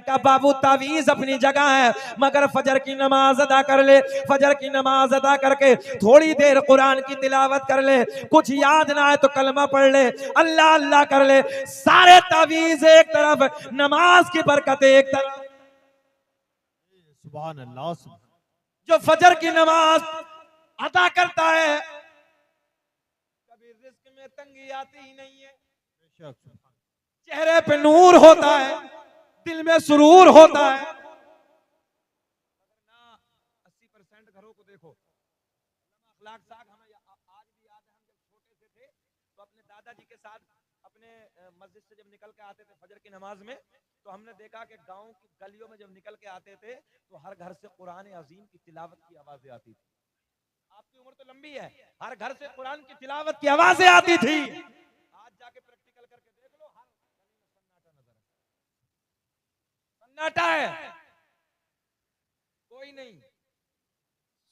कहा बाबू तावीज अपनी जगह है, मगर फजर की नमाज अदा कर ले, फजर की नमाज अदा करके थोड़ी देर कुरान की तिलावत कर ले, कुछ याद ना आए तो कलमा पढ़ ले, अल्लाह अल्लाह कर ले, सारे तावीज एक तरफ, नमाज की बरकत एक तरफ। सुभान अल्लाह। जो फजर की नमाज अदा करता है कभी रिस्क में तंगी आती ही नहीं है, चेहरे पे नूर होता है, दिल में सुरूर होता है। 80% घरों को देखो, अखलाक साग हमें आज भी याद है, हम जब छोटे से थे तो अपने दादाजी के साथ अपने मस्जिद से जब निकल के आते थे फजर की नमाज में, तो हमने देखा कि गांव की गलियों में जब निकल के आते थे तो हर घर से कुरान अजीम की तिलावत की आवाजें आती थी। आपकी उम्र तो लंबी है, हर घर से कुरान की तिलावत की आवाजें आती थी। आज जाके प्रैक्टिकल करके देख लो, हर सन्नाटा है, कोई नहीं,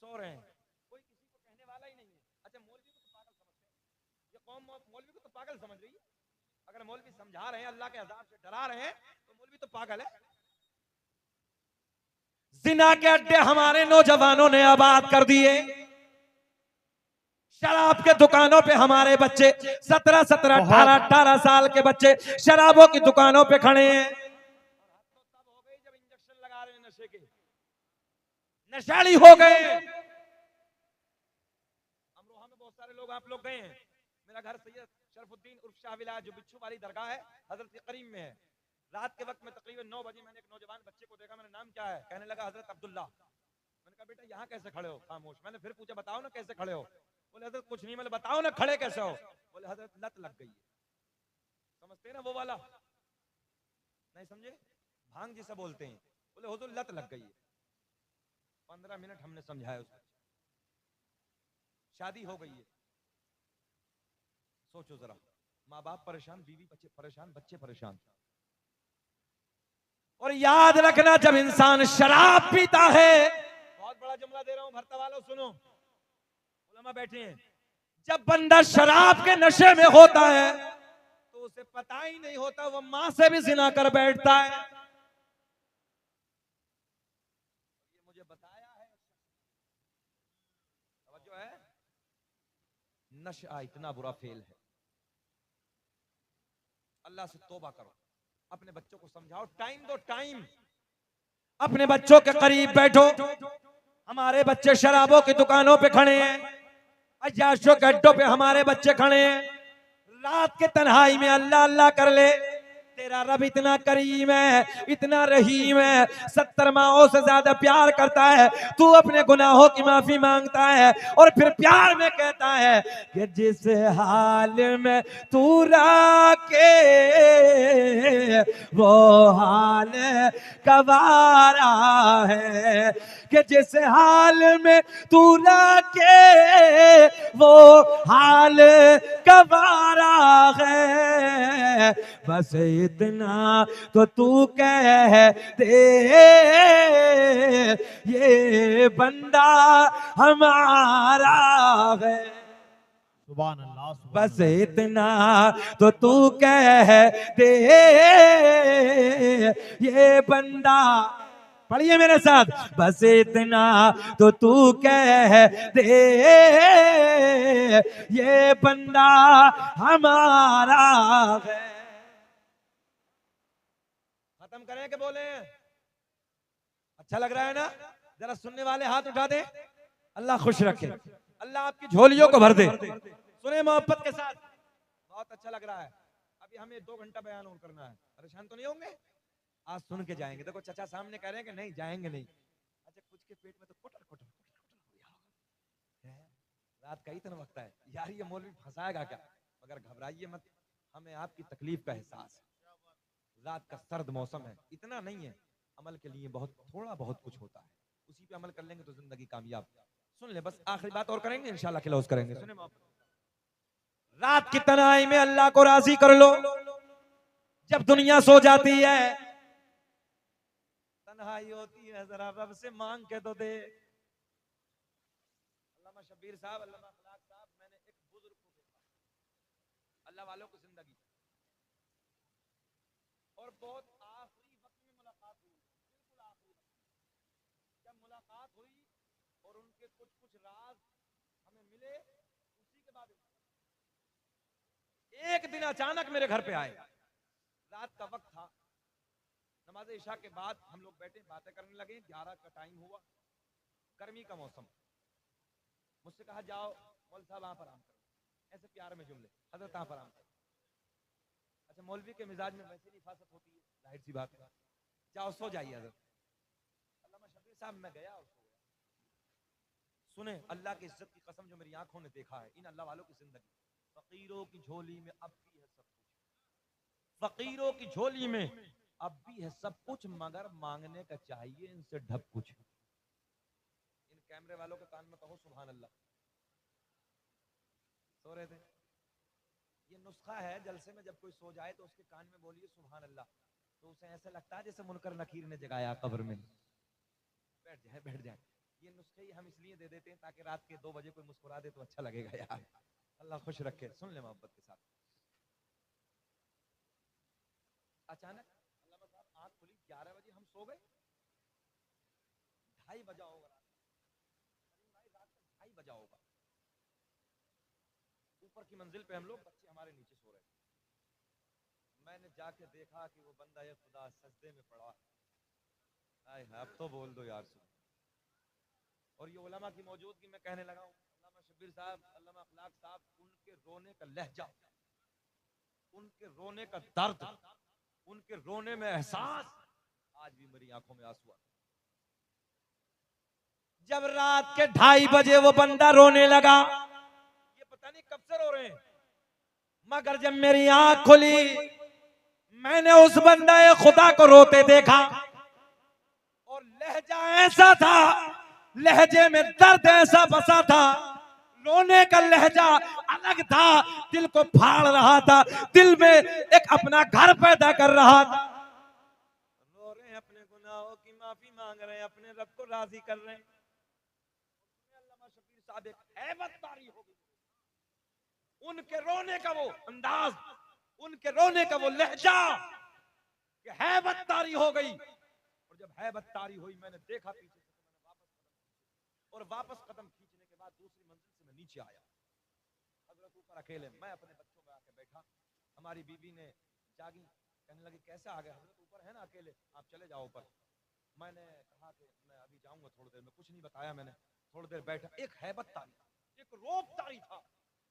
सो रहे हैं, कोई किसी को कहने वाला ही नहीं है। अच्छा, मौलवी को तो पागल समझते हैं, ये कौम मौलवी को तो पागल समझ रही है। अगर मौलवी समझा रहे हैं, अल्लाह के अजाब से डरा रहे हैं, तो मौलवी तो पागल है। जिना के अड्डे हमारे नौजवानों ने आबाद कर दिए, शराब के दुकानों पे हमारे बच्चे 17-17, 18-18 साल के बच्चे शराबों की दुकानों पे खड़े हैं। तब हो गई जब इंजेक्शन लगा रहे हैं नशे के, नशाली हो गए। अमरोहा में बहुत सारे लोग आप लोग गए हैं, मेरा घर सैयद शरफुद्दीन उर्फ शाह विलायत जो बिच्छू वाली दरगाह है हजरत करीम में है। रात के वक्त में तकरीबन 9 बजे मैंने एक नौजवान बच्चे को देखा, मैंने नाम क्या है, कहने लगा हजरत अब्दुल्ला। मैंने कहा बेटा यहाँ कैसे खड़े हो? खामोश। मैंने फिर पूछा बताओ ना कैसे खड़े हो? बोले हजरत कुछ नहीं। मैंने बताओ ना खड़े कैसे हो? बोले हजरत लत लग गई है। समझते हैं ना वो वाला? नहीं समझे? भांग जिसे बोलते हैं। बोले हुजूर लत लग गई है। 15 मिनट हमने समझाया उसको। शादी हो गई है, सोचो जरा, माँ बाप परेशान, बीवी बच्चे परेशान, बच्चे परेशान। और याद रखना जब इंसान शराब पीता है, बहुत बड़ा जुमला दे रहा हूं भरता वालों सुनो, उलमा बैठे हैं, जब बंदा शराब के नशे में होता है तो उसे पता ही नहीं होता वो मां से भी जिना कर बैठता है। ये मुझे बताया है, समझो है, नशा इतना बुरा फेल है। अल्लाह से तौबा करो, अपने बच्चों को समझाओ, टाइम दो, टाइम। अपने बच्चों के करीब बैठो। हमारे बच्चे शराबों की दुकानों पे खड़े हैं, अय्याशों के अड्डों पे हमारे बच्चे खड़े हैं। रात के तन्हाई में अल्लाह अल्लाह कर ले, तेरा रब इतना करीम है, इतना रहीम है, 70 माओं से ज्यादा प्यार करता है। तू अपने गुनाहों की माफी मांगता है और फिर प्यार में कहता है कि जिस हाल में तू राके वो हाल गवारा है, कि जिस हाल में तू राके वो हाल गवारा है। बस इतना तो तू कह दे ये बंदा हमारा है। सुभान अल्लाह। बस इतना तो तू कह दे ये बंदा, पढ़िए मेरे साथ, बस इतना तो तू कह दे ये बंदा हमारा है। खत्म करें कि बोले? अच्छा लग रहा है ना? जरा सुनने वाले हाथ उठा दे। अल्लाह खुश रखे, अल्लाह आपकी झोलियों को भर दे। सुने मोहब्बत के साथ, बहुत अच्छा लग रहा है। अभी हमें 2 घंटा बयान और करना है, परेशान तो नहीं होंगे? आज सुन के जाएंगे। देखो चाचा सामने कह रहे हैं कि नहीं जाएंगे नहीं। अच्छा, कुछ के पेट में तो कुटर कुटर रात का इतना वक्त है यार, ये मौलवी फंसाएगा क्या? मगर घबराइए मत, हमें आपकी तकलीफ का एहसास है। रात का सर्द मौसम है, इतना नहीं है। अमल के लिए बहुत थोड़ा बहुत कुछ होता है, उसी पे अमल कर लेंगे तो जिंदगी कामयाब। सुन ले, बस आखिरी बात और करेंगे, इंशाल्लाह क्लोज करेंगे। सुने, रात की तन्हाई में अल्लाह को राजी कर लो। जब दुनिया सो जाती है, तन्हाई होती है, जरा रब से मांग के तो दे। अल्लामा शब्बीर साहब, अल्लामा अखलाक साहब, मैंने एक बुजुर्ग को देखा, अल्लाह वालों की जिंदगी, और बहुत आखिरी वक्त में मुलाकात हुई। जब मुलाकात हुई और उनके कुछ कुछ राज हमें मिले, उसी के बाद एक दिन अचानक मेरे घर पे आए। रात का वक्त था, नमाज इशा के बाद हम लोग बैठे बातें करने लगे। 11 का टाइम हुआ, गर्मी का मौसम। मुझसे कहा जाओ मौलवी साहब आप आराम करो, ऐसे प्यार में जुमले, हजरत आप आराम करो। अच्छा, मौलवी के मिजाज में वैसे निफासत होती है, जाहिर सी बात है। जाओ सो जाइए हजरत। अल्लामा शबीर साहब मैं गया और सो गया। सुने, अल्लाह की इज्जत की कसम, जो मेरी आंखों ने देखा है, इन अल्लाह वालों की जिंदगी, फकीरों की झोली में अब भी है सब कुछ। फकीरों की झोली में अब भी है सब कुछ, मगर मांगने का चाहिए इनसे ढब कुछ। इन कैमरे वालों के कान में कहो सुभान अल्लाह। सो रहे थे, ये नुस्खा है, जलसे में जब कोई सो जाए तो उसके कान में बोलिए सुभान अल्लाह, तो उसे ऐसे लगता है जैसे मुनकर नकीर ने जगाया कब्र में। बैठ जाए बैठ जाए। ये नुस्खे ही हम इसलिए दे देते हैं ताकि रात के 2 बजे कोई मुस्कुरा दे तो अच्छा लगेगा यार। अल्लाह खुश रखे। सुन ले मोहब्बत के साथ। अचानक अल्लामा साहब आंख खुली, 11 बजे हम सो गए। 2:30 बजा होगा, रात का 2:30 बजा होगा। ऊपर की मंजिल पे हम लोग, बच्चे हमारे नीचे सो रहे थे। मैंने जाके देखा कि वो बंदा ये खुदा सजदे में पड़ा। आए अब तो बोल दो यार। सुन, और ये उलमा की मौजूदगी में कहने लगा हूँ, अल्लामा शबीर साहब, अल्लामा अखलाक साहब, उनके रोने का लहजा, उनके रोने का दर्द, उनके रोने में एहसास, आज भी मेरी आंखों में आंसू आते। जब रात के 2:30 बजे वो बंदा रोने लगा, ये पता नहीं कब से रो रहे हैं, मगर जब मेरी आंख खुली, मैंने उस बंदा खुदा को रोते देखा। और लहजा ऐसा था, लहजे में दर्द ऐसा बसा था, रोने का लहजा अलग था, दिल को फाड़ रहा था, दिल में एक अपना घर पैदा कर रहा था। रो रहे हैं, अपने गुनाहों की माफी मांग रहे हैं, अपने रब को राजी कर रहे हैं। अल्लामा शबीर साहब एक हैबत तारी हो गई, उनके रोने का वो अंदाज, उनके रोने का वो लहजा, कि हैबत तारी हो गई। और जब हैबत तारी हुई, मैंने देखा पीछे से, मैंने वापस कदम खींचने के बाद दूसरी मंजिल से मैं नीचे आया। हजरत ऊपर अकेले, मैं अपने बच्चों में आके बैठा। हमारी बीबी ने जागी, कहने लगी कैसे आ गए हजरत, ऊपर है ना अकेले, आप चले जाओ ऊपर। मैंने कहा कि मैं अभी जाऊंगा थोड़ी देर में, कुछ नहीं बताया मैंने। थोड़ी देर बैठा, एक हैबत तारी, एक रोब तारी था।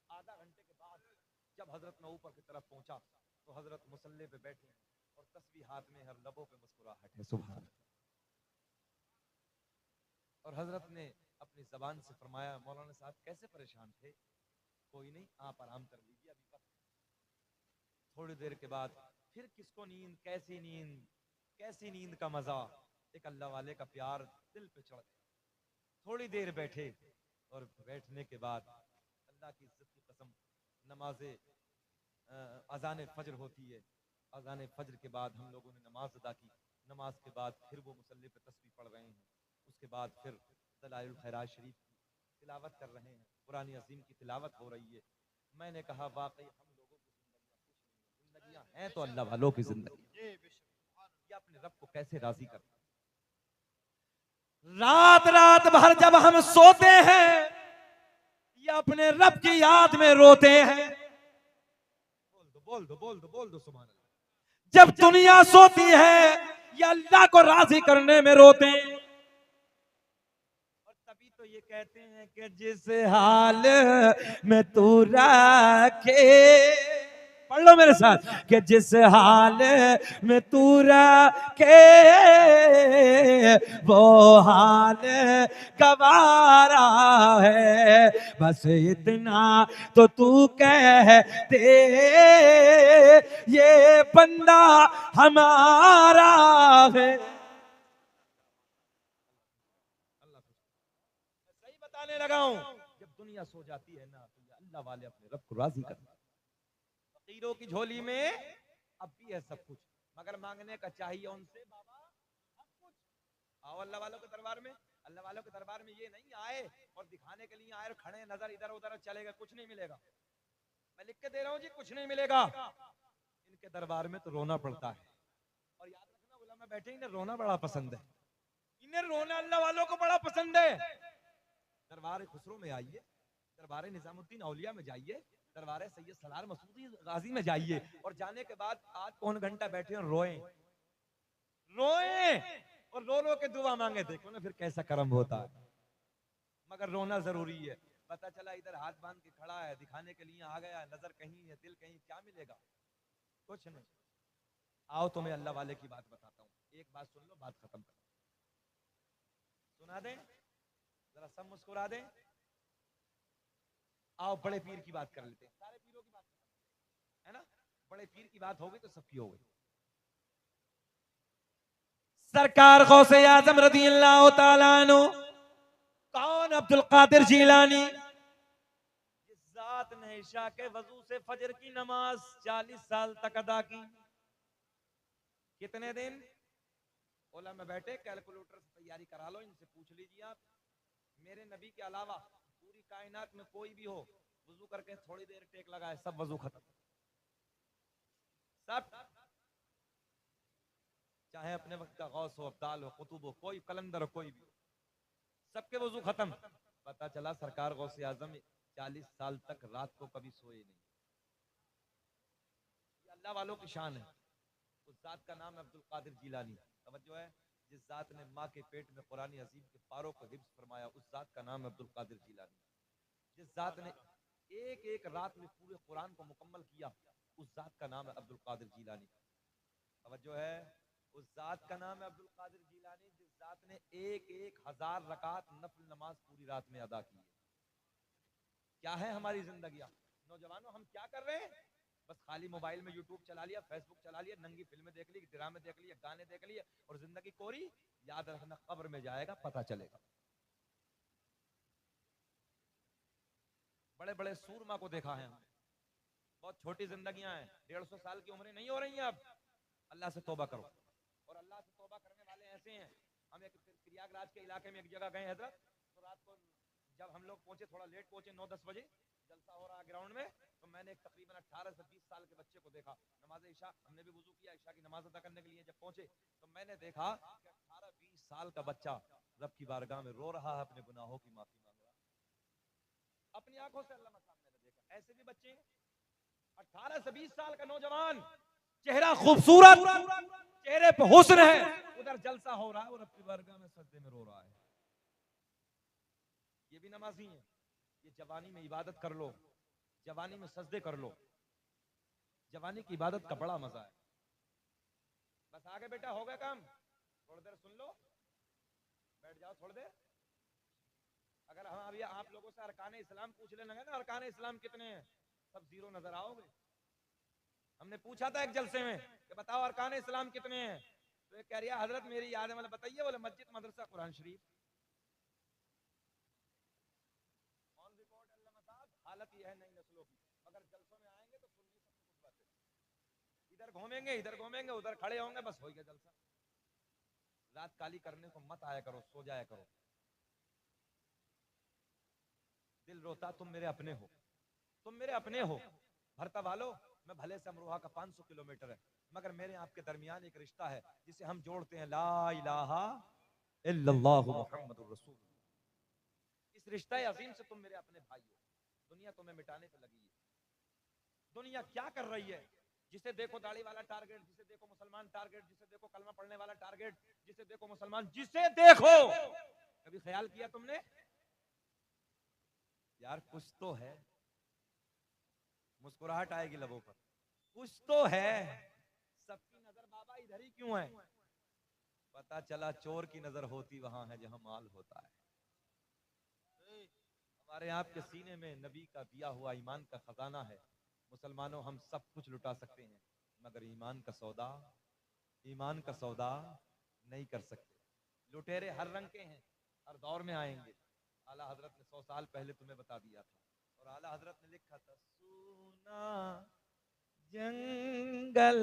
आधा घंटे के बाद जब हजरत मैं ऊपर की तरफ पहुंचा, तो हजरत मुसल्ले पे बैठे हैं और तस्बीह हाथ में, हर लबों पे मुस्कुराहट है, सुभान अल्लाह। और हजरत ने अपनी जबान से फरमाया, मौलाना साहब कैसे परेशान थे? कोई नहीं, आप आराम कर लीजिए, अभी वक्त। थोड़ी देर के बाद फिर किसको नींद, कैसी नींद, कैसी नींद का मजा, एक अल्लाह वाले का प्यार दिल पे चढ़ गया। थोड़ी देर बैठे, और बैठने के बाद अल्लाह की इज्जत की कसम, नमाज़े अजान फजर होती है, अजान फजर के बाद हम लोगों ने नमाज अदा की। नमाज के बाद फिर वो मुसल्ले पे तस्बीह पढ़ रहे हैं, उसके बाद फिर दलाइल खैरात शरीफ की तिलावत कर रहे हैं, कुरान अज़ीम की तिलावत हो रही है। मैंने कहा वाकई हम लोगों की जिंदगियां हैं तो अल्लाह वालों की जिंदगी, ये अपने रब को कैसे राजी करते। रात रात भर जब हम सोते हैं, या अपने रब की याद में रोते हैं। बोल दो बोल दो बोल दो बोल दो सुभान अल्लाह। जब दुनिया सोती है, या अल्लाह को राजी करने में रोते हैं। और तभी तो ये कहते हैं कि जिस हाल में तू रखे, पढ़ लो मेरे साथ, कि जिस हाल में तू रखे, वो हाल गवारा है, बस इतना तो तू कह दे, ये बंदा हमारा है। सही बताने लगा हूं, जब दुनिया सो जाती है ना, तो ये अल्लाह वाले अपने रब को राजी करते हैं। फकीरों की झोली में अब भी है सब कुछ, मगर मांगने का चाहिए उनसे बाबा सब कुछ। आओ अल्लाह वालों के दरबार में। अल्लाह वालों के दरबार में ये नहीं आए और दिखाने के लिए आए और खड़े नजर इधर उधर चलेगा, कुछ नहीं मिलेगा। मैं लिख के दे रहा हूं जी, कुछ नहीं मिलेगा। इनके दरबार में तो रोना पड़ता है। और याद रखना, उलमा बैठे ही ना, रोना बड़ा पसंद है। इन्हें रोना अल्लाह वालों को बड़ा पसंद है। दरबार खुसरो में आइए, दरबार निजामुद्दीन औलिया में जाइए, दरबार सैयद सलार मसूदी गाजी में जाइए और जाने के बाद आध पौन घंटा बैठे और रोएं और रो रो के दुआ मांगे। देखो ना फिर कैसा कर्म होता है। मगर रोना जरूरी है। पता चला इधर हाथ बांध के खड़ा है, दिखाने के लिए आ गया है, नजर कहीं है, दिल कहीं, क्या मिलेगा? कुछ नहीं। आओ तुम्हें अल्लाह वाले की बात बताता हूँ। एक बात सुन लो, बात खत्म कर सुना दें, जरा सब मुस्कुरा दें। आओ बड़े पीर की बात कर लेते हैं। सारे पीरों की बात है ना, बड़े पीर की बात होगी तो सबकी हो गई। सरकार गौसे आजम रज़ियल्लाहु ताला अन्हु, कौन? अब्दुल कादिर जिलानी। जिस जात ने इशा के वजू से फजर की नमाज 40 साल तक अदा की। कितने दिन? ओला में बैठे कैलकुलेटर से तैयारी करा लो, इनसे पूछ लीजिए आप। मेरे नबी के अलावा पूरी कायनात में कोई भी हो, वजू करके थोड़ी देर टेक लगाए, सब वजू खत्म, सब। चाहे अपने वक्त का गौस हो, अब्दाल हो, कुतुब हो, कोई कलंदर हो, कोई भी, सबके वजू खत्म। पता चला सरकार गौसे आजम 40 साल तक रात को कभी सोए नहीं। ये अल्लाह वालों की शान है। उस जात का नाम है अब्दुल कादिर जिलानी। तवज्जो है, जिस जात ने माँ के पेट में कुरान अजीम के पारों को हिफ्ज फरमाया, उस जात का नाम है अब्दुल कादिर जिलानी। जिस जात ने एक एक रात में पूरे कुरान को मुकम्मल किया, उस जात का नाम है अब्दुल कादिर जिलानी। तवज्जो है, उस जात का नाम है अब्दुल कादिर जिलानी, जिस जात ने एक एक 1000 रकात नफल नमाज पूरी रात में अदा की है। क्या है हमारी जिंदगियां? नौजवानों, हम क्या कर रहे हैं? बस खाली मोबाइल में यूट्यूब चला लिया, फेसबुक चला लिया, नंगी फिल्में देख ली, ड्रामे देख लिए, गाने देख लिए और जिंदगी कोरी। याद रखना, कब्र में जाएगा पता चलेगा। बड़े बड़े सूरमा को देखा है हमने, बहुत छोटी जिंदगियां हैं, 150 साल की उम्रें नहीं हो रही हैं। अब अल्लाह से तौबा करो। और अल्लाह से तौबा करने वाले ऐसे हैं। हम एक प्रयागराज के इलाके में एक जगह गए हजरत, तो रात को जब हम लोग पहुंचे, थोड़ा लेट पहुंचे, 9-10 बजे जलसा हो रहा ग्राउंड में, तो मैंने एक तकरीबन 18 से 20 साल के बच्चे को देखा। नमाज इशा, हमने भी वुजू किया, इशा की नमाज अदा करने के लिए जब पहुंचे तो मैंने देखा कि 18-20 साल का बच्चा रब की बारगाह में रो रहा है, अपने गुनाहों की माफी मांग रहा है। अपनी आंखों से अल्लाह साहब ने देखा। ऐसे भी बच्चे हैं। 18 से 20 साल का नौजवान, चेहरा खूबसूरत, चेहरे पे हुस्न है, उधर जलसा हो रहा है और रब की बारगाह में सजदे में रो रहा है। ये भी नमाजी है। ये जवानी में इबादत कर लो, जवानी में सजदे कर लो। जवानी की इबादत का बड़ा मजा है। बस आगे बेटा, हो गया काम, थोड़ी देर सुन लो, बैठ जाओ थोड़ी देर। अगर हम अभी आप लोगों से अरकान इस्लाम पूछ लेना है ना, अरकान इस्लाम कितने हैं, सब जीरो नजर आओगे। हमने पूछा था एक जलसे में कि बताओ अरकान इस्लाम कितने हैं, तो एक कह रहा हजरत मेरी याद है, मतलब बताइए, बोले मस्जिद, मदरसा, कुरान शरीफ। ऑन रिकॉर्ड अल्लाह साहब, हालत यह है नई नस्लों की। मगर जलसों में आएंगे तो सुन नहीं सकते कुछ बातें, इधर घूमेंगे उधर खड़े होंगे, बस हो गया जलसा। रात काली करने को मत आया करो, सो जाया करो। दिल रोता, तुम मेरे अपने हो, तुम मेरे अपने हो। भरता वालों, मैं भले से अमरोहा का 500 किलोमीटर है, मगर मेरे आपके दरमियान एक रिश्ता है जिसे हम जोड़ते हैं, ला इलाहा इल्लल्लाहु मुहम्मदुर रसूलुल्लाह। इस रिश्ता अजीम से तुम मेरे अपने भाई हो। दुनिया तुम्हें मिटाने पे लगी है। दुनिया क्या कर रही है? जिसे देखो दाढ़ी वाला टारगेट, जिसे देखो मुसलमान टारगेट, जिसे देखो कलमा पढ़ने वाला टारगेट, जिसे देखो मुसलमान, जिसे देखो। कभी ख्याल किया तुमने यार कुछ तो है? मुस्कुराहट आएगी लबों पर, कुछ तो है। सबकी नजर बाबा इधर ही क्यों है? पता चला चोर की नजर होती वहां है जहां माल होता है। हमारे आपके सीने में नबी का दिया हुआ ईमान का खजाना है। मुसलमानों, हम सब कुछ लुटा सकते हैं, मगर ईमान का सौदा नहीं कर सकते। लुटेरे हर रंग के हैं, हर दौर में आएंगे। आला हजरत ने 100 साल पहले तुम्हें बता दिया था, और आला हजरत ने लिखा था, सूना जंगल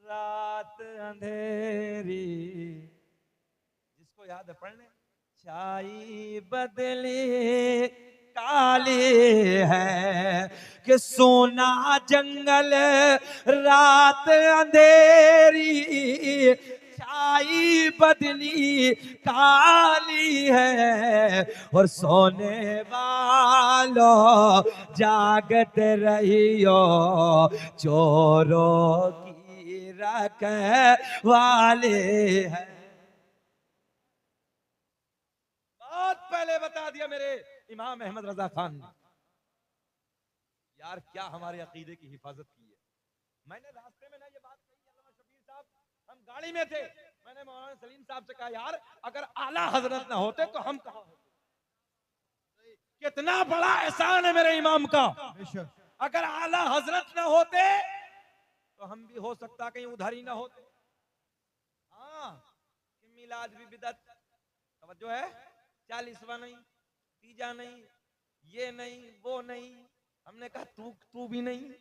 रात अंधेरी, जिसको याद है पढ़ने, छाई बदली काली है कि सोना जंगल रात अंधेरी, आई बदली काली है, और सोने वालों जागते रहियो, चोरों की रखवाले है। बहुत पहले बता दिया मेरे इमाम अहमद रजा खान ने। यार क्या हमारे अकीदे की हिफाजत की है। मैंने रास्ते में ना ये बात कही, अल्लामा शबीर साहब, हम गाड़ी में थे, मैंने मौलाना सलीम साहब से कहा यार अगर आला हजरत ना होते तो हम कहां होते। कितना बड़ा एहसान है मेरे इमाम का। अगर आला हजरत ना होते तो हम भी हो सकता कहीं उधर ही ना होते। हाँ, मिलाद भी बिदअत, तवज्जो है, 40वां नहीं, तीजा नहीं, ये नहीं वो नहीं। हमने कहा तू भी नहीं,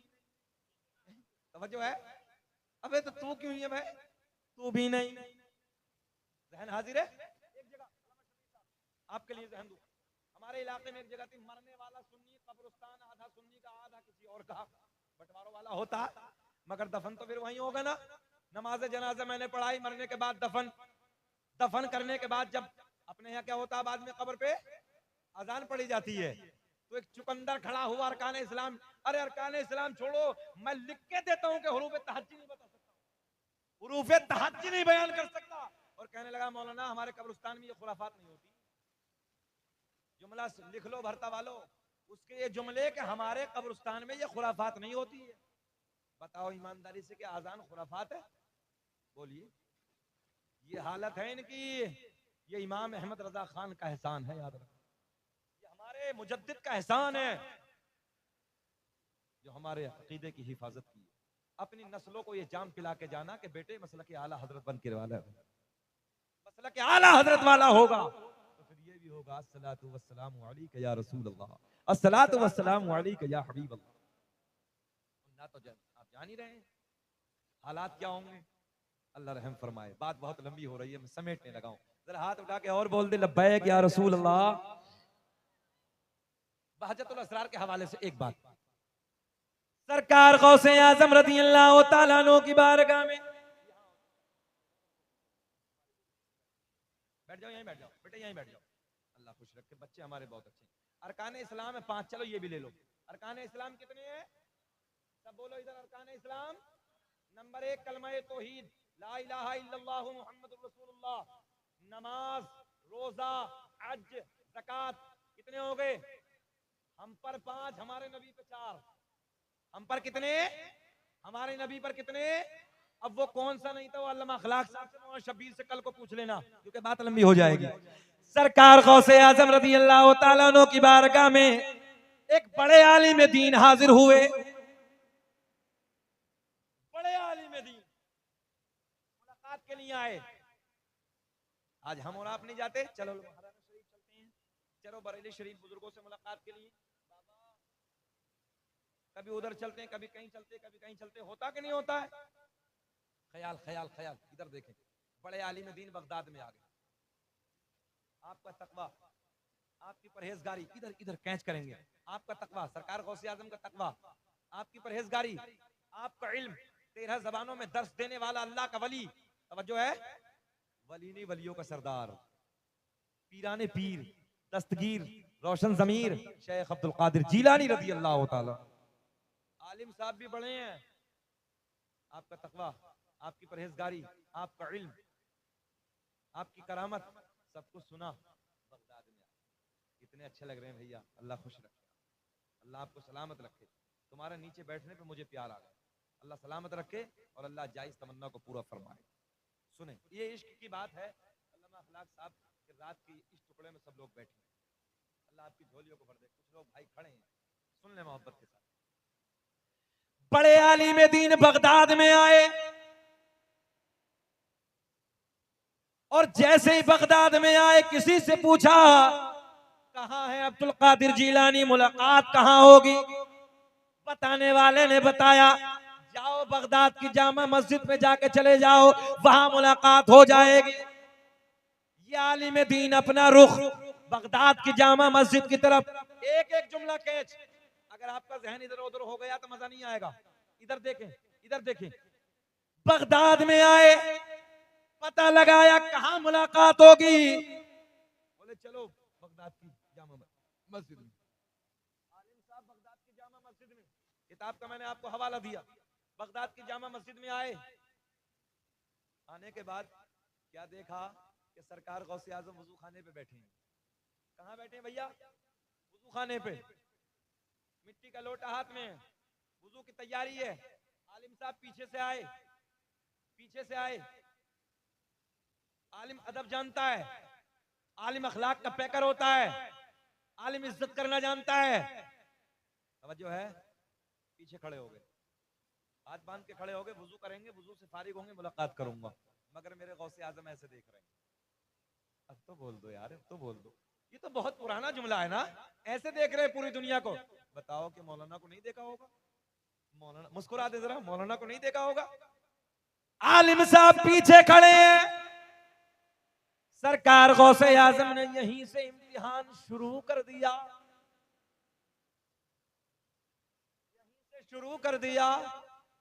तवज्जो है। अबे तो तू क्यों है भाई, तू भी नहीं। जहन हाजिर है। एक जगह आपके लिए जहन दूं, हमारे इलाके में एक जगह थी, मरने वाला सुन्नी, कब्रिस्तान आधा सुन्नी का आधा किसी और का, बंटवारों वाला होता, मगर दफन तो फिर वहीं होगा ना। नमाज जनाजा मैंने पढ़ाई, मरने के बाद दफन करने के बाद जब अपने यहाँ क्या होता है, बाद में कब्र पे अजान पढ़ी जाती है, तो एक चुकंदर खड़ा हुआ अरकान इस्लाम। अरे अरकान इस्लाम छोड़ो, मैं लिख के देता हूँ कि हुरूफ तहज्जी नहीं बता सकता, हुरूफ तहज्जी नहीं बयान कर सकता। और कहने लगा मौलाना हमारे कब्रिस्तान में ये खुराफात नहीं होती। जुमला लिख लो भरता वालों, उसके ये जुमले के हमारे कब्रिस्तान में ये खुराफात नहीं होती है। बताओ ईमानदारी से कि आजान खुराफात है? बोलिए। ये हालत है इनकी। ये इमाम अहमद रजा खान का एहसान है, याद रखो। ये हमारे मुजद्दिद का एहसान है जो हमारे अकीदे की हिफाजत की। अपनी नस्लों को ये जाम पिला के जाना कि बेटे मसला के आला हजरत बन के वाला है, मसला के आला हजरत वाला होगा तो फिर ये भी होगा अस्सलातु वस्सलामु अलैका या रसूल अल्लाह, अस्सलातु वस्सलामु अलैका या हबीब अल्लाह। ना तो आप जान ही रहे हैं हालात क्या होंगे। अल्लाह रहम फरमाए। बात बहुत लंबी हो रही है, मैं समेटने लगा हूं। जरा हाथ उठा के और बोल दे लब्बैक या रसूल अल्लाह। बहजतुल असरार के हवाले से एक बात, सरकार गौसे आजम रज़ियल्लाहु तआला अन्हु की बारगाह में, बैठ जाओ, यहीं बैठ जाओ बेटे, यहीं बैठ जाओ, अल्लाह खुश रखे। बच्चे हमारे बहुत अच्छे। अरकान इस्लाम है 5, चलो ये भी ले लो। अरकान इस्लाम कितने हैं सब बोलो इधर। अरकान इस्लाम नंबर 1 कलमा तौहीद, ला इलाहा इल्लल्लाहु मुहम्मदुर रसूलुल्लाह। नमाज, रोजा, हज, ज़कात, कितने हो गए? हम पर 5, हमारे नबी पे 4। हम पर कितने? हमारे नबी पर कितने? अब वो कौन सा नहीं था, वो अल्लामा अखलाक साहब से, मौलाना शबीर से कल को पूछ लेना, क्योंकि बात लंबी हो जाएगी। सरकार गौसे आजम रज़ियल्लाहु तआला अन्हु की बारगाह में एक बड़े आलिम दीन हाजिर हुए। बड़े आलिम दीन मुलाकात के लिए आए। आज हम और आप नहीं जाते, चलो महाराना शरीफ चलते हैं, चलो बरेली शरीफ बुजुर्गों से मुलाकात के लिए, कभी उधर चलते हैं, कभी कहीं चलते, कभी कहीं चलते, होता कि नहीं होता है? ख्याल ख्याल ख्याल, इधर देखें, बड़े आलिम दीन बगदाद में आ गए। आपका तकवा, आपकी परहेजगारी, इधर इधर कैच करेंगे, आपका तकवा, सरकार गौसे आजम का तकवा, आपकी परहेजगारी, आपका इल्म, 13 जबानों में दर्स देने वाला अल्लाह का वली, तवज्जो है, वली नहीं वलियों का सरदार, पीराने पीर, दस्तगीर, रोशन जमीर, शेख अब्दुल कादिर जीलानी रज़ी अल्लाह तआला। आलिम साहब भी बड़े हैं। आपका तकवा, आपकी परहेजगारी, आपका इल्म, आपकी करामत, सब कुछ सुना बगदाद में। कितने अच्छे लग रहे हैं भैया, अल्लाह खुश रखे, अल्लाह आपको सलामत रखे। तुम्हारे नीचे बैठने पे मुझे प्यार आ गया। अल्लाह सलामत रखे और अल्लाह जायज तमन्ना को पूरा फरमाए। सुने, ये इश्क की बात है। अल्लामा अखलाक साहब के रात की इस टुकड़े में सब लोग बैठे, अल्लाह आपकी झोलियों को भर दे। कुछ लोग भाई खड़े हैं, सुन ले मोहब्बत के साथ। बड़े आलिम दीन बगदाद में आए और जैसे ही बगदाद में आए किसी से पूछा कहां है अब्दुल कादिर जीलानी, मुलाकात कहां होगी? बताने वाले ने बताया जाओ बगदाद की जामा मस्जिद में जाके चले जाओ, वहां मुलाकात हो जाएगी। ये आलिम दीन अपना रुख बगदाद की जामा मस्जिद की तरफ, एक एक जुमला कैच। अगर आपका जहन इधर उधर हो गया तो मजा नहीं आएगा। इधर देखें, इधर देखें। बगदाद में आए, पता लगाया कहाँ मुलाकात होगी, बोले चलो बगदाद की जामा मस्जिद में। आलिम साहब बगदाद की जामा मस्जिद में, किताब का मैंने आपको हवाला दिया, बगदाद की जामा मस्जिद में आए। आने के बाद क्या देखा कि सरकार गौसे आजम वजू खाने पे बैठे हैं। कहाँ बैठे हैं भैया? वजू खाने पे, मिट्टी का लोटा हाथ में है, वजू की तैयारी है। आलिम साहब पीछे से आए, पीछे से आए। आलिम अदब जानता है, आलिम अखलाक का पैकर होता है, आलिम इज्जत करना जानता है। तवज्जो है? पीछे खड़े हो गए, हाथ बांध के खड़े हो गए, वजू करेंगे, वजू से फारिग होंगे, मुलाकात करूंगा। मगर मेरे गौसे आजम ऐसे देख रहे हैं। अब तो बोल दो यार, अब तो बोल दो। ये तो बहुत पुराना जुमला है ना, ऐसे देख रहे हैं पूरी दुनिया को। बताओ कि मौलाना को नहीं देखा होगा? मौलाना मुस्कुरा दे जरा, मौलाना को नहीं देखा होगा? आलिम साहब पीछे खड़े हैं। सरकार गौसे आजम ने यहीं से इम्तिहान शुरू कर दिया, यहीं से शुरू कर दिया।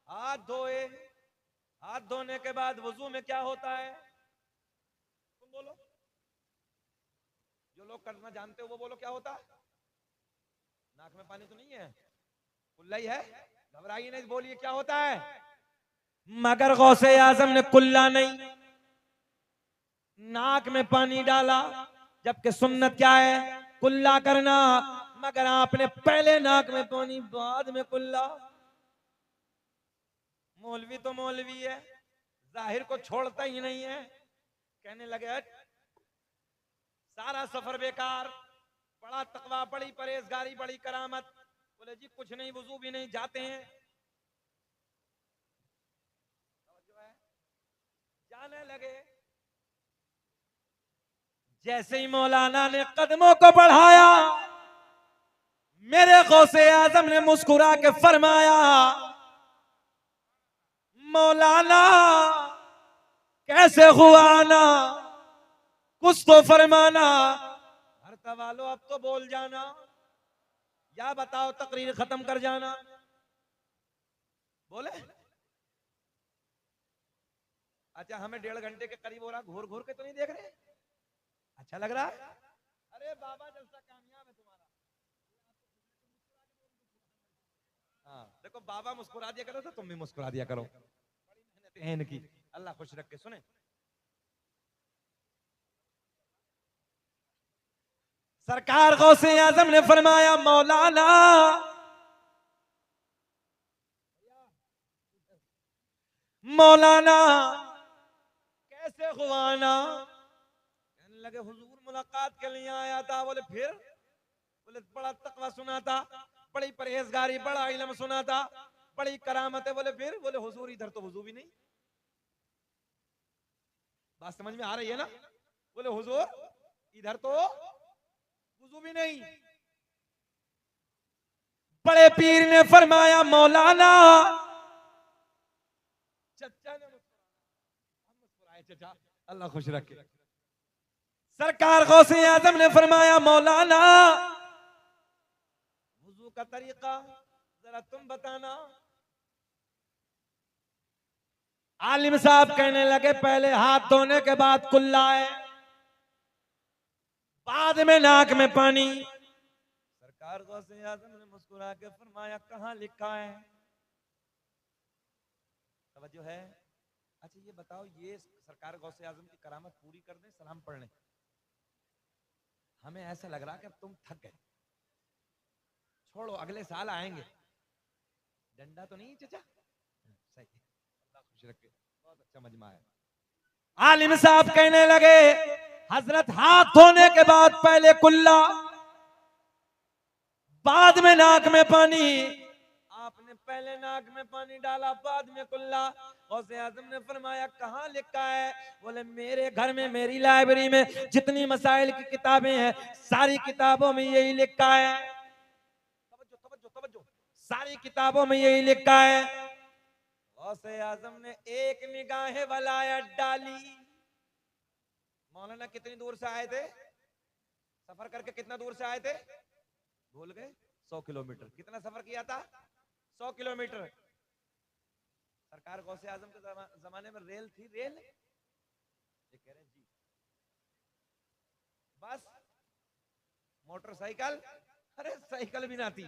हाथ धोए, हाथ धोने के बाद वजू में क्या होता है? तुम बोलो, जो लोग करना जानते हो वो बोलो, क्या होता है? नाक में पानी तो नहीं है, कुल्ला ही है, घबराइए नहीं, बोलिए क्या होता है? मगर गौसे आजम ने कुल्ला नहीं, नाक में पानी डाला। जबकि सुन्नत क्या है? कुल्ला करना। मगर आपने पहले नाक में पानी, बाद में कुल्ला। मौलवी तो मौलवी है, जाहिर को छोड़ता ही नहीं है। कहने लगे सारा सफर बेकार, बड़ा तकवा, बड़ी परहेजगारी, बड़ी करामत। बोले जी कुछ नहीं, वजू भी नहीं, जाते हैं। जाने लगे। जैसे ही मौलाना ने कदमों को बढ़ाया, मेरे गौसे आजम ने मुस्कुरा के फरमाया, मौलाना कैसे हुआ ना, कुछ तो फरमाना। हर तवालो अब तो बोल जाना, या बताओ तकरीर खत्म कर जाना। बोले अच्छा हमें 1.5 घंटे के करीब हो रहा, घूर घूर के तो नहीं देख रहे? अच्छा लग रहा है? अरे बाबा जलसा कामयाब है तुम्हारा। हाँ देखो, बाबा मुस्कुरा दिया करो तो तुम भी मुस्कुरा दिया करो, बड़ी मेहनत है इनकी, अल्लाह खुश रख के। सुने, सरकार गौसे आजम ने फरमाया, मौलाना मौलाना कैसे हुआना। कहने लगे हुजूर मुलाकात के लिए आया था। बोले फिर? बोले बड़ा तकवा सुना था, बड़ी परहेजगारी, बड़ा इल्म सुना था, बड़ी करामत है। बोले फिर? बोले हुजूर इधर तो वजू भी नहीं। बात समझ में आ रही है ना? बोले हुजूर इधर तो वजू भी नहीं। बड़े पीर ने फरमाया, मौलाना। चचा ने मुस्कुराए, चचा अल्लाह खुश रखे। सरकार गौसे आजम ने फरमाया, मौलाना वजू का तरीका जरा तुम बताना। आलिम साहब कहने लगे, पहले हाथ धोने के बाद कुल्ला है, बाद में नाक में पानी। सरकार गौसे आजम ने मुस्कुरा के फरमाया, कहां लिखा है? तवज्जो है? अच्छा ये बताओ, ये सरकार गौसे आजम की करामत पूरी कर दें, सलाम पढ़ लें। हमें ऐसा लग रहा कि अब तुम थक गए, छोड़ो अगले साल आएंगे। डंडा तो नहीं चचा? सही, अल्लाह खुश रखे, बहुत अच्छा मजमा है। आलिम साहब कहने लगे, हजरत हाथ धोने के बाद पहले कुल्ला, बाद में नाक में पानी। आपने पहले नाक में पानी डाला, बाद में कुल्ला। गौसे आजम ने फरमाया, कहां लिखा है? बोले मेरे घर में, मेरी लाइब्रेरी में जितनी मसाइल की किताबें हैं, सारी किताबों में यही लिखा है। तवज्जो तवज्जो तवज्जो, सारी किताबों में यही लिखा है। गौसे आजम ने एक निगाह वलायत डाली। मौलाना कितनी दूर से आए थे? सफर करके कितना दूर से आए थे? भूल गए? 100 किलोमीटर। कितना सफर किया था? 100 किलोमीटर। सरकार गौसे आजम के जमाने में रेल थी? रेल ये कह रहे हैं जी बस मोटरसाइकिल, अरे साइकिल भी ना थी,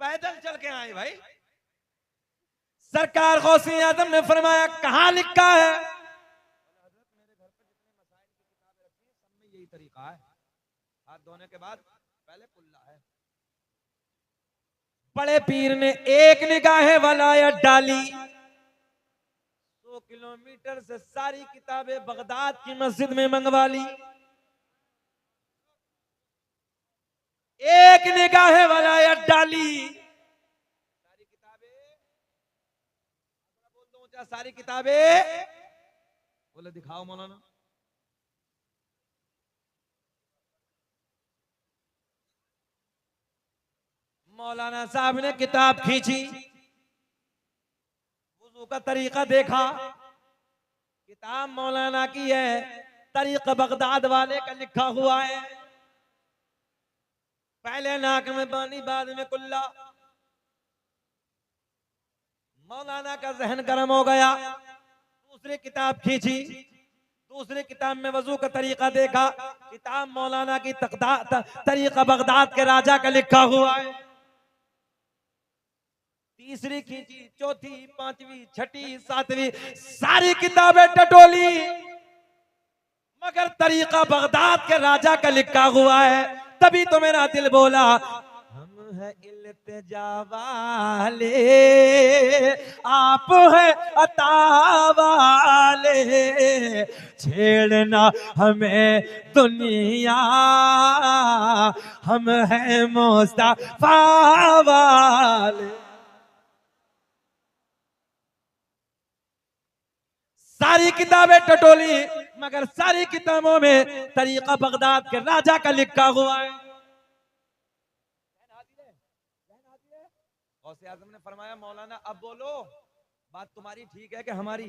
पैदल चल के आए भाई। सरकार गौसे आजम ने फरमाया कहां लिखा है? हजरत मेरे घर पे जितने मसाइल की किताबें रखी हैं सब में यही तरीका है, हाथ धोने के बाद पहले कुल्ला है। बड़े पीर ने एक निगाह वलायत डाली, 100 किलोमीटर से सारी किताबें बगदाद की मस्जिद में मंगवा ली। एक निगाह वलायत डाली, सारी किताबें, बोल दो ऊंचा, सारी किताबें, बोले दिखाओ मौलाना। मौलाना साहब ने किताब खींची, वुजू का तरीका देखा, किताब मौलाना की है, तरीका बगदाद वाले का लिखा हुआ है। पहले नाक में पानी बाद में कुल्ला। मौलाना का जहन गर्म हो गया, दूसरी किताब खींची, दूसरी किताब में वजू का तरीका देखा, किताब मौलाना की तरीका बगदाद के राजा का लिखा हुआ है। तीसरी खींची, चौथी, पांचवी, छठी, सातवीं, सारी किताबें टटोली, मगर तरीका बगदाद के राजा का लिखा हुआ है। तभी तो मेरा दिल बोला हम है इल्तिजा वाले, आप है अता वाले, छेड़ना हमें दुनिया, हम है मुस्तफा वाले। सारी किताबें टटोली, मगर सारी किताबों में तरीका बगदाद के राजा का लिखा हुआ है। गौसे आजम ने फरमाया मौलाना अब बोलो, बात तुम्हारी ठीक है कि हमारी?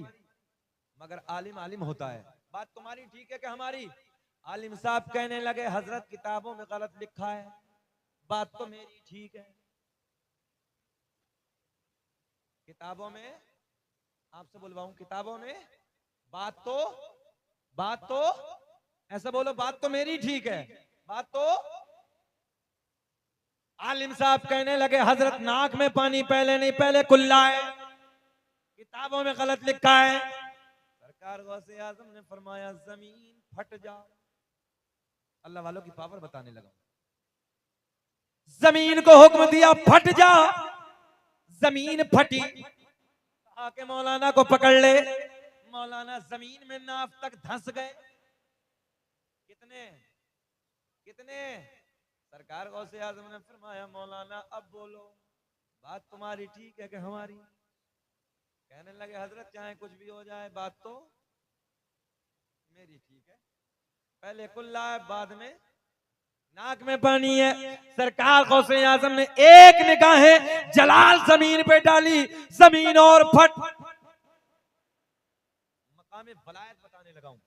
मगर आलिम आलिम होता है, बात तुम्हारी ठीक है कि हमारी? आलिम साहब कहने लगे हजरत किताबों में गलत लिखा है, बात तो मेरी ठीक है। किताबों में, आपसे बुलवाऊं, किताबों में बात तो ऐसा बोलो, बात तो मेरी ठीक है, बात तो। आलिम साहब कहने लगे हजरत नाक में पानी पहले नहीं, पहले कुल्ला है, किताबों में गलत लिखा है। सरकार गौसे आजम ने फरमाया जमीन फट जा। अल्लाह वालों की पावर बताने लगा, जमीन को हुक्म दिया फट जा, जमीन फटी, आके मौलाना को पकड़ ले। मौलाना जमीन में नाफ तक धंस गए। कितने कितने? सरकार गौसे आजम ने फरमाया मौलाना अब बोलो, बात तुम्हारी ठीक है कि हमारी? कहने लगे हजरत चाहे कुछ भी हो जाए, बात तो मेरी ठीक है, पहले कुल्ला है, बाद में नाक में पानी है। सरकार गौसे आजम ने एक निगाहें जलाल जमीन पे डाली, जमीन और फट। मकाम वलायत बताने लगाऊं,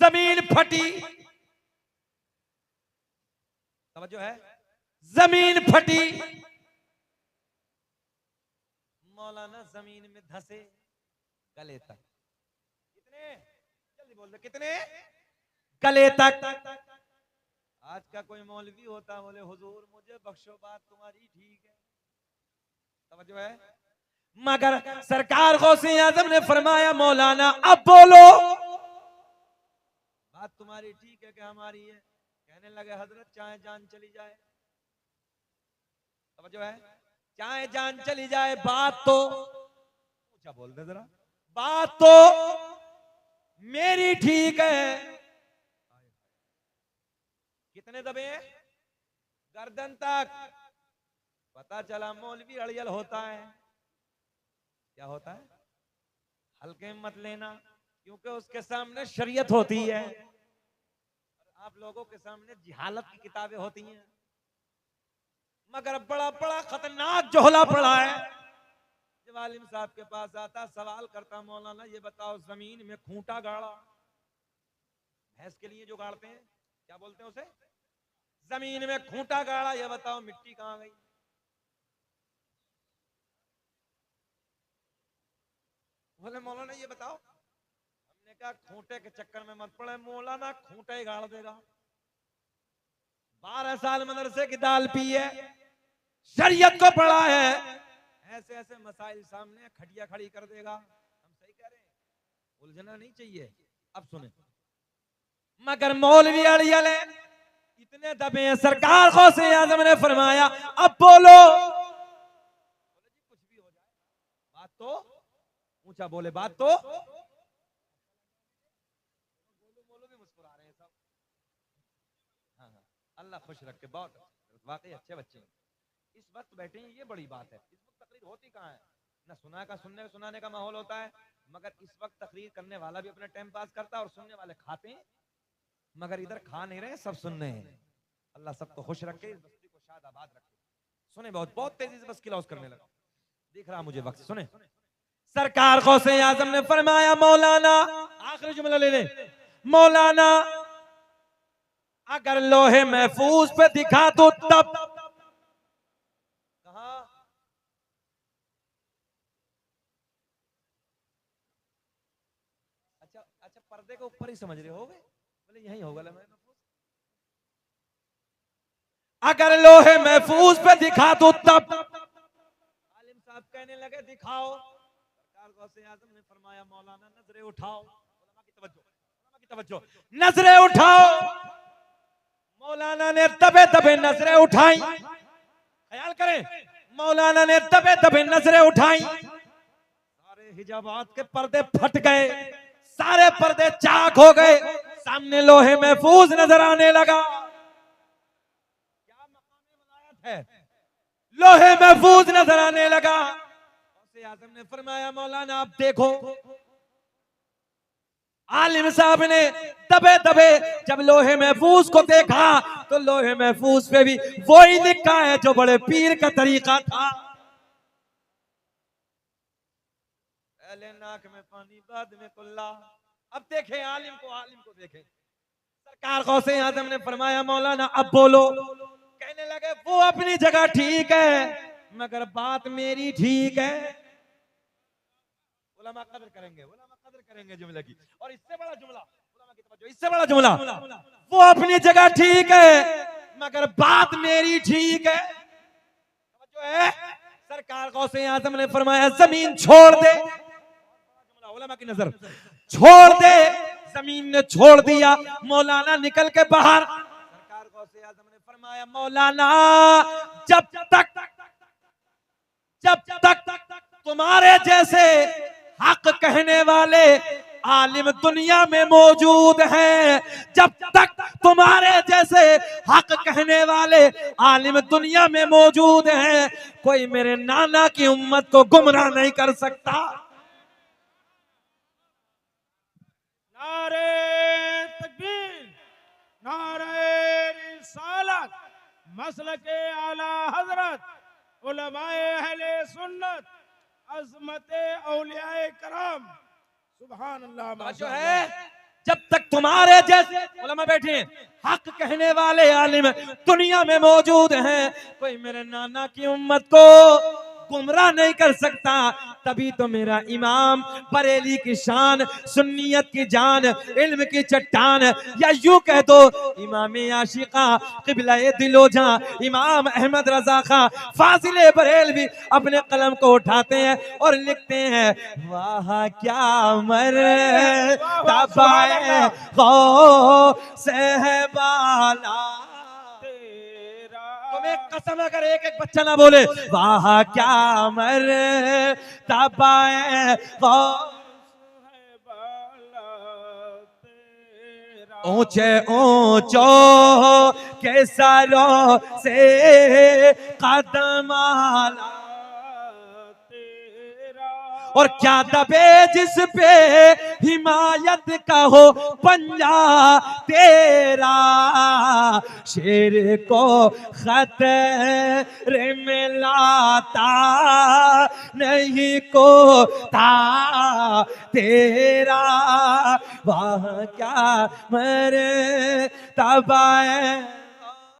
जमीन फटी, समझो है, जमीन फटी। मौलाना जमीन में धंसे गले तक। कितने? जल्दी बोल दे, कितने? गले तक। आज का कोई मौलवी होता बोले हुजूर मुझे बख्शो, बात तुम्हारी ठीक है, समझो है, मगर सरकार गौसे आजम ने फरमाया मौलाना अब बोलो, बात तुम्हारी ठीक है कि हमारी है? कहने लगे हजरत चाहे जान चली जाए, समझो है, चाहे जान चली जाए, बात तो ऊंचा बोल दे जरा, बात तो मेरी ठीक है। कितने दबे हैं? गर्दन तक। पता चला मौलवी अड़ियल होता है। क्या होता है? हल्के में मत लेना, क्योंकि उसके सामने शरीयत होती है और आप लोगों के सामने जिहालत की किताबें होती हैं। मगर बड़ा बड़ा खतरनाक जोहला पड़ा है। जब आलिम साहब के पास आता, सवाल करता मौलाना ये बताओ जमीन में खूंटा गाड़ा, भैंस के लिए जो गाड़ते हैं क्या बोलते हैं उसे, जमीन में खूंटा गाड़ा, ये बताओ मिट्टी कहां गई? बोले मौलाना ये बताओ, हमने कहा खूंटे के चक्कर में मत पड़े, मौलाना खूंटे ही गाड़ देगा। 12 साल मदरसे की दाल पी है, शरीयत को पढ़ा है, ऐसे ऐसे मसाइल सामने खटिया खड़ी कर देगा। हम सही कह रहे हैं, उलझना नहीं चाहिए। अब सुने, मगर मौलवी अड़ियल इतने दबे हैं, सरकार गौसे आजम ने फरमाया अब बोलो, कुछ भी हो जाए बात तो ऊंचा बोले, बात तो मौलवी मुस्कुरा रहे हैं सब। हाँ हाँ, अल्लाह खुश रखे, बहुत वाकई अच्छे बच्चे हैं। इस वक्त बैठे हैं, ये बड़ी बात है। इस वक्त तकरीर होती कहाँ है, ना सुना का सुनाने का माहौल होता है, मगर इस वक्त तकरीर करने वाला भी अपना टाइम पास करता है और सुनने वाले खाते हैं, मगर इधर खा नहीं रहे, सब सुन रहे हैं। अल्लाह सबको खुश रखे, इस बस्ती को शाद आबाद रखे। सुने, बहुत बहुत तेजी से बस की लॉस करने लगा, दिख रहा मुझे वक्त। सुने, सरकार गौसे आजम ने फरमाया मौलाना, आखिरी जुमला ले ले, मौलाना अगर लोहे महफूज पे दिखा दो तब, कहा अच्छा अच्छा, पर्दे के ऊपर ही समझ रहे हो, बोले यही होगा लोहे महफूज। अगर लोहे महफूज पे दिखा दो तब, आलिम साहब कहने लगे दिखाओ। सरकार गौसे आजम ने फरमाया मौलाना नजरें उठाओ, उलमा की तवज्जो, नजरें उठाओ। मौलाना ने दबे दबे नजरें उठाई, ख्याल करें, मौलाना ने दबे दबे नजरें उठाई, सारे हिजाबात के पर्दे फट गए, सारे पर्दे चाक हो गए, सामने लोहे महफूज नजर आने लगा। क्या मकाम वलायत है, लोहे महफूज नजर आने लगा। आजम ने फरमाया मौलाना आप देखो। आलिम साहब ने दबे दबे जब लोहे महफूज को देखा तो लोहे महफूज पे भी वही लिखा है जो बड़े पीर का तरीका था। पहले नाक में पानी बाद में कुल्ला। अब देखें आलिम को देखें। सरकार गौसे आजम ने फरमाया मौलाना अब बोलो। कहने लगे वो अपनी जगह ठीक है मगर बात मेरी ठीक है। उलमा कदर करेंगे जुमले की। और इससे बड़ा जुमला, उलमा की तवज्जो, इससे बड़ा जुमला, वो अपनी जगह ठीक है मगर बात मेरी ठीक है। जो है सरकार गौसे आजम ने फरमाया जमीन छोड़ दे। उलमा की नजर, छोड़ दे। जमीन ने छोड़ दिया, मौलाना निकल के बाहर। सरकार गौसे आजम ने फरमाया मौलाना जब तक तुम्हारे जैसे हक कहने वाले आलिम दुनिया में मौजूद हैं, जब तक तुम्हारे जैसे हक कहने वाले आलिम दुनिया में मौजूद हैं, कोई मेरे नाना की उम्मत को गुमराह नहीं कर सकता। नारे तकबीर, नारे रिसालत, मसलके आला हजरत, उलमाए अहले सुन्नत, अज़मते औलियाए कराम, सुभान अल्लाह। जो है जब तक तुम्हारे जैसे उलमा बैठे हैं, हक कहने वाले आलिम दुनिया में मौजूद हैं, कोई मेरे नाना की उम्मत को गुमराह नहीं कर सकता। तभी तो मेरा इमाम बरेली की शान, सुन्नियत की जान, इल्म की चट्टान, या यूं कह दो इमाम आशिका क़िबला-ए दिलो-जां इमाम अहमद रजा खां फाजिले बरेलवी अपने कलम को उठाते हैं और लिखते हैं वाह क्या मर्तबा गौसे-ए-बाला। तुम्हें कसम अगर एक एक बच्चा ना बोले वाह क्या मर्तबा ऊंचे ऊंचों के सरों से कदम आला और क्या दबे जिस पे हिमायत का हो पंजा तेरा, शेर को खतरे में लाता नहीं को ता तेरा। वाह क्या मर्तबा